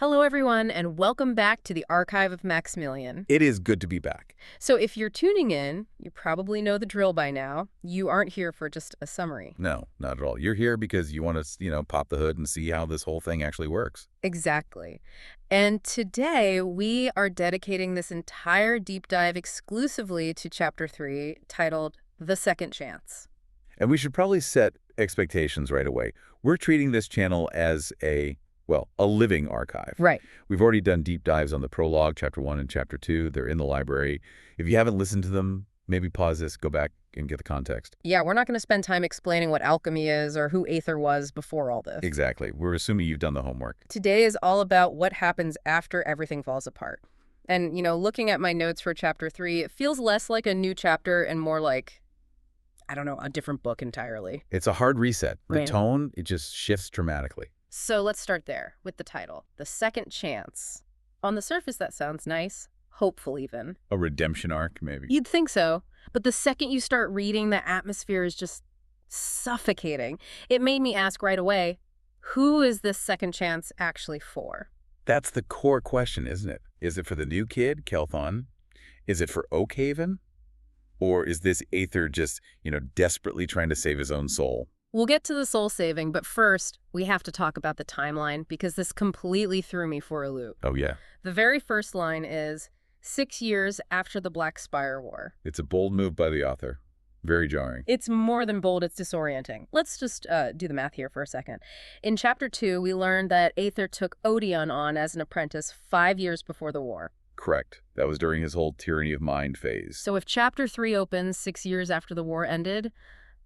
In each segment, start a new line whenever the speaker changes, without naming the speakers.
Hello, everyone, and welcome back to the Archive of Maxmillian.
It is good to be back.
So if you're tuning in, you probably know the drill by now. You aren't here for just a summary.
No, not at all. You're here because you want to, pop the hood and see how this whole thing actually works.
Exactly. And today, we are dedicating this entire deep dive exclusively to Chapter 3, titled The Second Chance.
And we should probably set expectations right away. We're treating this channel as a living archive.
Right.
We've already done deep dives on the prologue, Chapter 1 and Chapter 2. They're in the library. If you haven't listened to them, maybe pause this, go back and get the context.
Yeah, we're not going to spend time explaining what alchemy is or who Aether was before all this.
Exactly. We're assuming you've done the homework.
Today is all about what happens after everything falls apart. And, looking at my notes for Chapter 3, it feels less like a new chapter and more like, I don't know, a different book entirely.
It's a hard reset. The
Right.
tone, it just shifts dramatically.
So let's start there with the title, The Second Chance. On the surface, that sounds nice, hopeful even.
A redemption arc, maybe.
You'd think so, but the second you start reading, the atmosphere is just suffocating. It made me ask right away, who is this second chance actually for?
That's the core question, isn't it? Is it for the new kid, Kelthon? Is it for Oakhaven? Or is this Aether just, desperately trying to save his own soul?
We'll get to the soul saving, but first, we have to talk about the timeline because this completely threw me for a loop.
Oh, yeah.
The very first line is, 6 years after the Black Spire War.
It's a bold move by the author. Very jarring.
It's more than bold, it's disorienting. Let's just do the math here for a second. In Chapter 2, we learned that Aether took Odeon on as an apprentice 5 years before the war.
Correct. That was during his whole tyranny of mind phase.
So if Chapter 3 opens 6 years after the war ended,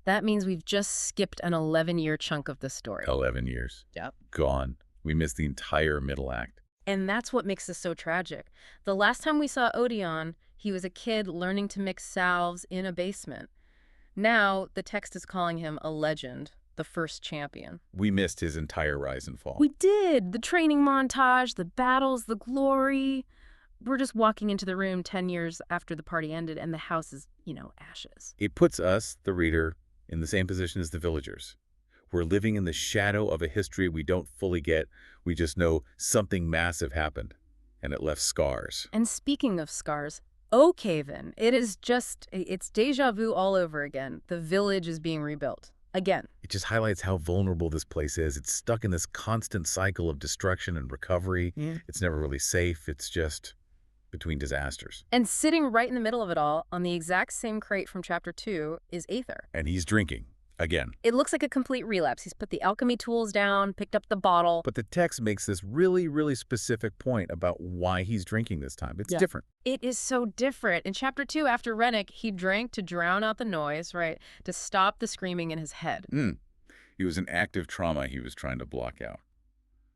that means we've just skipped an 11-year chunk of the story.
11 years.
Yep.
Gone. We missed the entire middle act.
And that's what makes this so tragic. The last time we saw Odeon, he was a kid learning to mix salves in a basement. Now, the text is calling him a legend, the first champion.
We missed his entire rise and fall.
We did! The training montage, the battles, the glory. We're just walking into the room 10 years after the party ended and the house is, ashes.
It puts us, the reader, in the same position as the villagers. We're living in the shadow of a history we don't fully get. We just know something massive happened, and it left scars.
And speaking of scars, Oakhaven, it's deja vu all over again. The village is being rebuilt. Again.
It just highlights how vulnerable this place is. It's stuck in this constant cycle of destruction and recovery.
Yeah.
It's never really safe. It's just between disasters.
And sitting right in the middle of it all, on the exact same crate from Chapter 2, is Aether.
And he's drinking. Again.
It looks like a complete relapse. He's put the alchemy tools down, picked up the bottle.
But the text makes this really, really specific point about why he's drinking this time. It's different.
It is so different. In Chapter 2, after Rennick, he drank to drown out the noise, right? To stop the screaming in his head.
It was an active trauma he was trying to block out.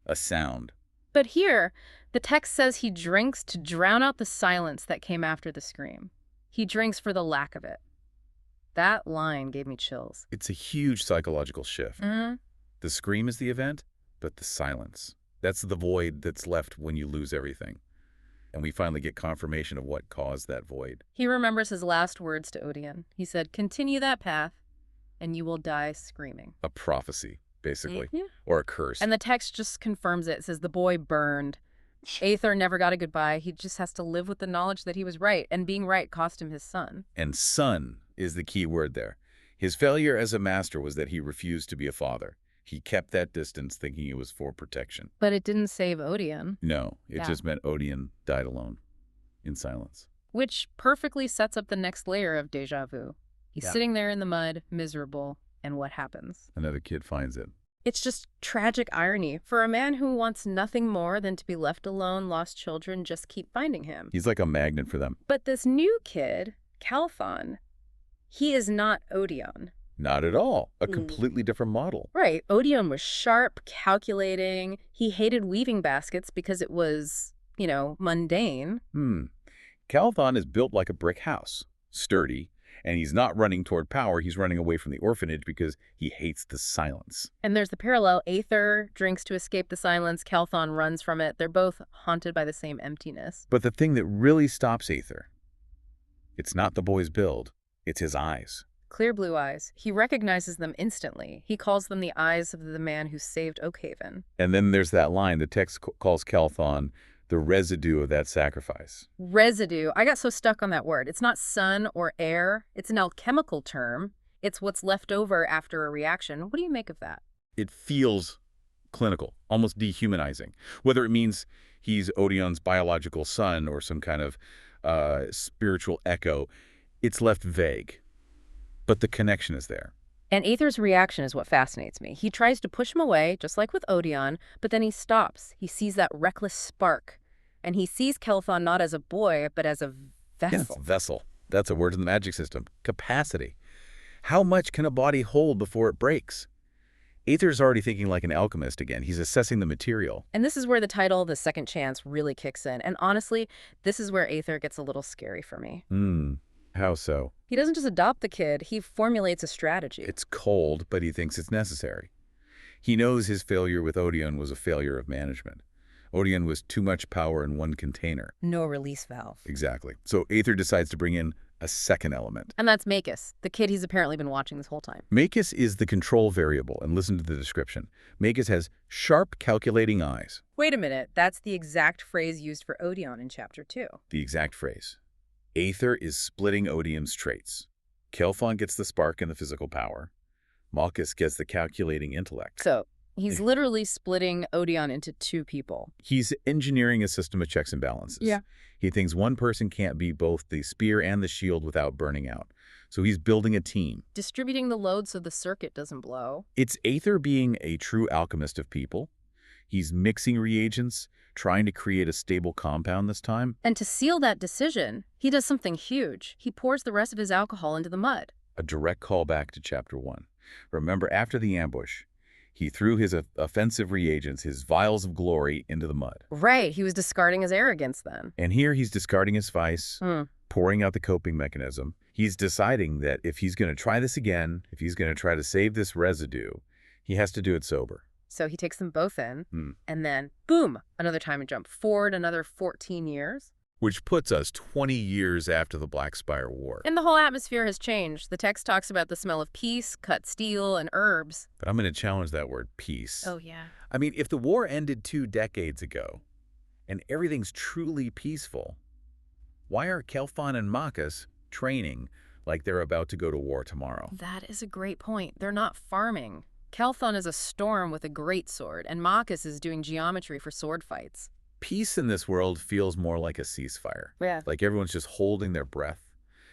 A sound.
But here, the text says he drinks to drown out the silence that came after the scream. He drinks for the lack of it. That line gave me chills.
It's a huge psychological shift. The scream is the event, but the silence. That's the void that's left when you lose everything. And we finally get confirmation of what caused that void.
He remembers his last words to Odeon. He said, "Continue that path, and you will die screaming."
A prophecy, basically.
Yeah.
Or a curse.
And the text just confirms it. It says the boy burned. Aether never got a goodbye. He just has to live with the knowledge that he was right, and being right cost him his son.
And son is the key word there. His failure as a master was that he refused to be a father. He kept that distance thinking it was for protection.
But it didn't save Odeon.
No, it just meant Odeon died alone, in silence.
Which perfectly sets up the next layer of deja vu. He's sitting there in the mud, miserable, and what happens?
Another kid finds it.
It's just tragic irony. For a man who wants nothing more than to be left alone, lost children just keep finding him.
He's like a magnet for them.
But this new kid, Kelthon, he is not Odeon.
Not at all. A completely different model.
Right. Odeon was sharp, calculating. He hated weaving baskets because it was, mundane.
Kelthon is built like a brick house. Sturdy. And he's not running toward power. He's running away from the orphanage because he hates the silence.
And there's the parallel. Aether drinks to escape the silence. Kelthon runs from it. They're both haunted by the same emptiness.
But the thing that really stops Aether, it's not the boy's build. It's his eyes.
Clear blue eyes. He recognizes them instantly. He calls them the eyes of the man who saved Oakhaven.
And then there's that line, the text calls Kelthon the residue of that sacrifice.
Residue. I got so stuck on that word. It's not sun or air. It's an alchemical term. It's what's left over after a reaction. What do you make of that?
It feels clinical, almost dehumanizing. Whether it means he's Odion's biological son or some kind of spiritual echo, it's left vague. But the connection is there.
And Aether's reaction is what fascinates me. He tries to push him away, just like with Odion, but then he stops. He sees that reckless spark. And he sees Kelthon not as a boy, but as a vessel.
Yes, vessel. That's a word in the magic system. Capacity. How much can a body hold before it breaks? Aether's already thinking like an alchemist again. He's assessing the material.
And this is where the title, The Second Chance, really kicks in. And honestly, this is where Aether gets a little scary for me.
How so?
He doesn't just adopt the kid, he formulates a strategy.
It's cold, but he thinks it's necessary. He knows his failure with Odion was a failure of management. Odion was too much power in one container.
No release valve.
Exactly. So Aether decides to bring in a second element.
And that's Makis, the kid he's apparently been watching this whole time.
Makis is the control variable, and listen to the description. Makis has sharp, calculating eyes.
Wait a minute, that's the exact phrase used for Odion in Chapter 2.
The exact phrase. Aether is splitting Odion's traits. Kelthon gets the spark and the physical power. Malchus gets the calculating intellect.
So, he's literally splitting Odion into two people.
He's engineering a system of checks and balances.
Yeah.
He thinks one person can't be both the spear and the shield without burning out. So he's building a team.
Distributing the load so the circuit doesn't blow.
It's Aether being a true alchemist of people. He's mixing reagents, trying to create a stable compound this time.
And to seal that decision, he does something huge. He pours the rest of his alcohol into the mud.
A direct callback to Chapter 1. Remember, after the ambush, he threw his offensive reagents, his vials of glory, into the mud.
Right, he was discarding his arrogance then.
And here he's discarding his vice, pouring out the coping mechanism. He's deciding that if he's going to try this again, if he's going to try to save this residue, he has to do it sober.
So he takes them both in, and then, boom, another time jump forward another 14 years.
Which puts us 20 years after the Black Spire War.
And the whole atmosphere has changed. The text talks about the smell of peace, cut steel, and herbs.
But I'm going to challenge that word, peace.
Oh, yeah.
I mean, if the war ended 2 decades ago, and everything's truly peaceful, why are Kelthon and Malchus training like they're about to go to war tomorrow?
That is a great point. They're not farming. Kelthon is a storm with a greatsword, and Malchus is doing geometry for sword fights.
Peace in this world feels more like a ceasefire.
Yeah.
Like everyone's just holding their breath.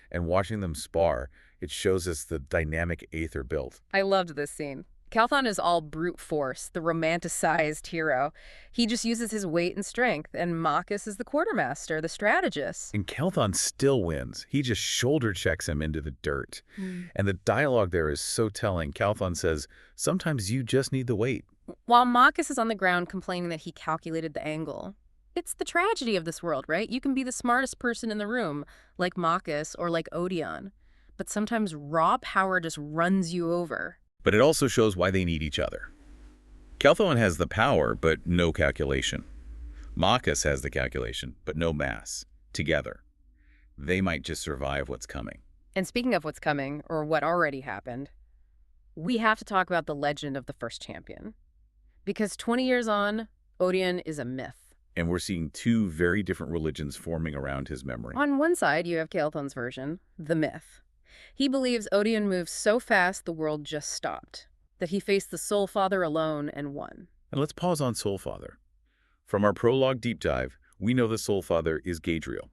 And watching them spar, it shows us the dynamic Aether built.
I loved this scene. Kelthon is all brute force, the romanticized hero. He just uses his weight and strength, and Malchus is the quartermaster, the strategist.
And Kelthon still wins. He just shoulder checks him into the dirt. And the dialogue there is so telling. Kelthon says, sometimes you just need the weight.
While Malchus is on the ground complaining that he calculated the angle. It's the tragedy of this world, right? You can be the smartest person in the room, like Malchus or like Odion. But sometimes raw power just runs you over.
But it also shows why they need each other. Kelthon has the power, but no calculation. Malchus has the calculation, but no mass. Together, they might just survive what's coming.
And speaking of what's coming, or what already happened, we have to talk about the legend of the first champion. Because 20 years on, Odion is a myth.
And we're seeing 2 very different religions forming around his memory.
On one side, you have Kelthon's version, the myth. He believes Odion moved so fast the world just stopped, that he faced the Soul Father alone and won.
And let's pause on Soul Father. From our prologue deep dive, we know the Soul Father is Gadriel,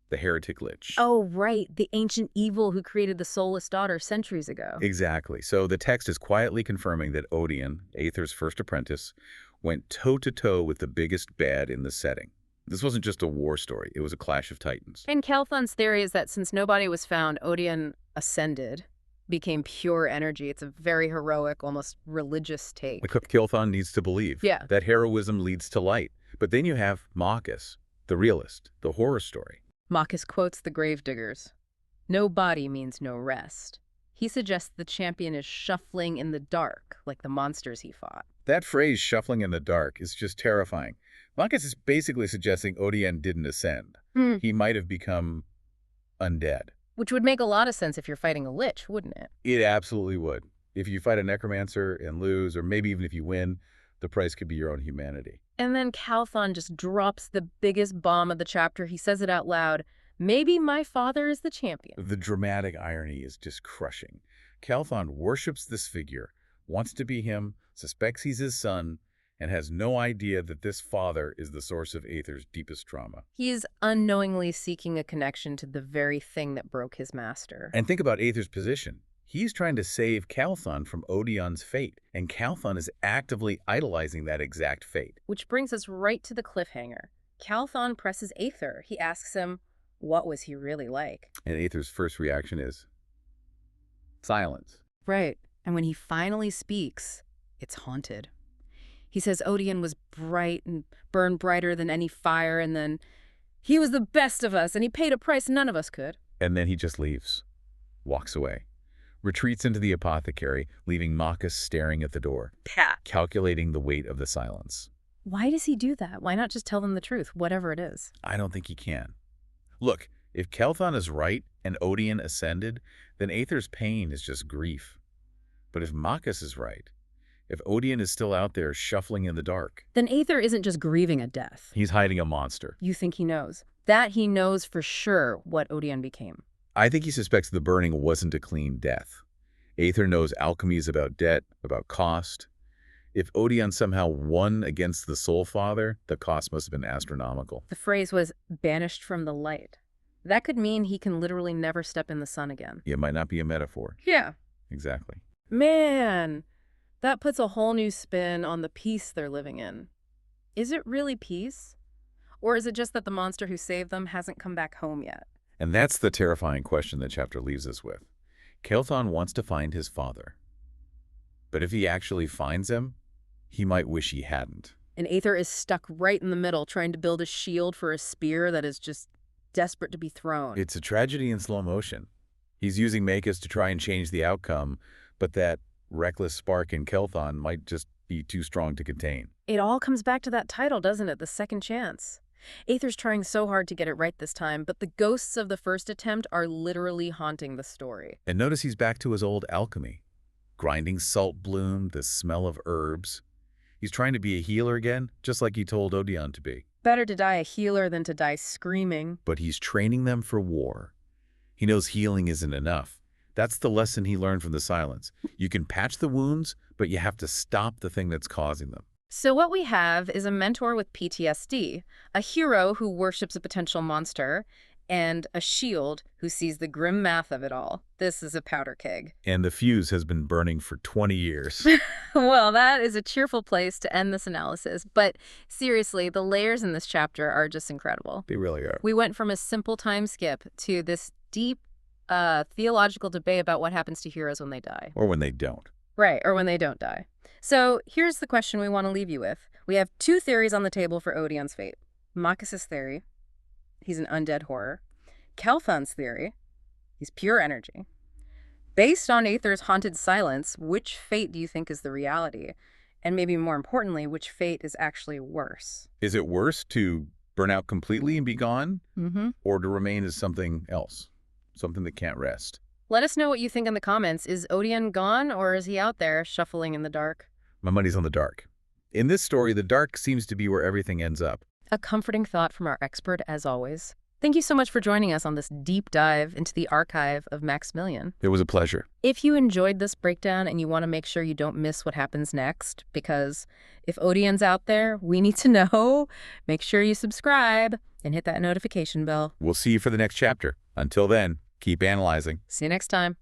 the heretic lich.
Oh, right, the ancient evil who created the soulless daughter centuries ago.
Exactly. So the text is quietly confirming that Odion, Aether's first apprentice, went toe-to-toe with the biggest bad in the setting. This wasn't just a war story. It was a clash of titans.
And Kelthon's theory is that since nobody was found, Odion ascended, became pure energy. It's a very heroic, almost religious take.
Like Kelthon needs to believe.
Yeah.
That heroism leads to light. But then you have Malchus, the realist, the horror story.
Malchus quotes the gravediggers. No body means no rest. He suggests the champion is shuffling in the dark, like the monsters he fought.
That phrase, shuffling in the dark, is just terrifying. Malchus is basically suggesting Odion didn't ascend. He might have become undead.
Which would make a lot of sense if you're fighting a lich, wouldn't it?
It absolutely would. If you fight a necromancer and lose, or maybe even if you win, the price could be your own humanity.
And then Calthon just drops the biggest bomb of the chapter. He says it out loud. Maybe my father is the champion.
The dramatic irony is just crushing. Calthon worships this figure, wants to be him, suspects he's his son, and has no idea that this father is the source of Aether's deepest trauma.
He's unknowingly seeking a connection to the very thing that broke his master.
And think about Aether's position. He's trying to save Calthon from Odion's fate, and Calthon is actively idolizing that exact fate.
Which brings us right to the cliffhanger. Calthon presses Aether. He asks him, what was he really like?
And Aether's first reaction is silence.
Right. And when he finally speaks, it's haunted. He says Odion was bright and burned brighter than any fire, and then he was the best of us, and he paid a price none of us could.
And then he just leaves, walks away, retreats into the apothecary, leaving Marcus staring at the door, calculating the weight of the silence.
Why does he do that? Why not just tell them the truth, whatever it is?
I don't think he can. Look, if Calthon is right and Odion ascended, then Aether's pain is just grief. But if Marcus is right, if Odion is still out there shuffling in the dark,
then Aether isn't just grieving a death.
he's hiding a monster.
You think he knows? That he knows for sure what Odion became.
I think he suspects the burning wasn't a clean death. Aether knows alchemy is about debt, about cost. If Odion somehow won against the Soul Father, the cost must have been astronomical.
The phrase was banished from the light. That could mean he can literally never step in the sun again.
It might not be a metaphor.
Yeah.
Exactly.
Man, that puts a whole new spin on the peace they're living in. Is it really peace? Or is it just that the monster who saved them hasn't come back home yet?
And that's the terrifying question the chapter leaves us with. Calthon wants to find his father. But if he actually finds him, he might wish he hadn't.
And Aether is stuck right in the middle, trying to build a shield for a spear that is just desperate to be thrown.
It's a tragedy in slow motion. He's using Makis to try and change the outcome, but that reckless spark in Calthon might just be too strong to contain.
It all comes back to that title, doesn't it? The second chance. Aether's trying so hard to get it right this time, but the ghosts of the first attempt are literally haunting the story.
And notice he's back to his old alchemy. Grinding salt bloom, the smell of herbs. He's trying to be a healer again, just like he told Odion to be.
Better to die a healer than to die screaming.
But he's training them for war. He knows healing isn't enough. That's the lesson he learned from the silence. You can patch the wounds, but you have to stop the thing that's causing them.
So what we have is a mentor with PTSD, a hero who worships a potential monster, and a shield who sees the grim math of it all. This is a powder keg.
And the fuse has been burning for 20 years.
Well, that is a cheerful place to end this analysis. But seriously, the layers in this chapter are just incredible.
They really are.
We went from a simple time skip to this deep theological debate about what happens to heroes when they die.
Or when they don't.
Right, or when they don't die. So here's the question we want to leave you with. We have two theories on the table for Odion's fate. Marcus's theory, he's an undead horror. Calthon's theory, he's pure energy. Based on Aether's haunted silence, which fate do you think is the reality? And maybe more importantly, which fate is actually worse?
Is it worse to burn out completely and be gone?
Mm-hmm.
Or to remain as something else? Something that can't rest?
Let us know what you think in the comments. Is Odion gone, or is he out there shuffling in the dark?
My money's on the dark. In this story, the dark seems to be where everything ends up.
A comforting thought from our expert, as always. Thank you so much for joining us on this deep dive into the archive of Maxmillian.
It was a pleasure.
If you enjoyed this breakdown and you want to make sure you don't miss what happens next, because if Odion's out there, we need to know, make sure you subscribe and hit that notification bell.
We'll see you for the next chapter. Until then, keep analyzing.
See you next time.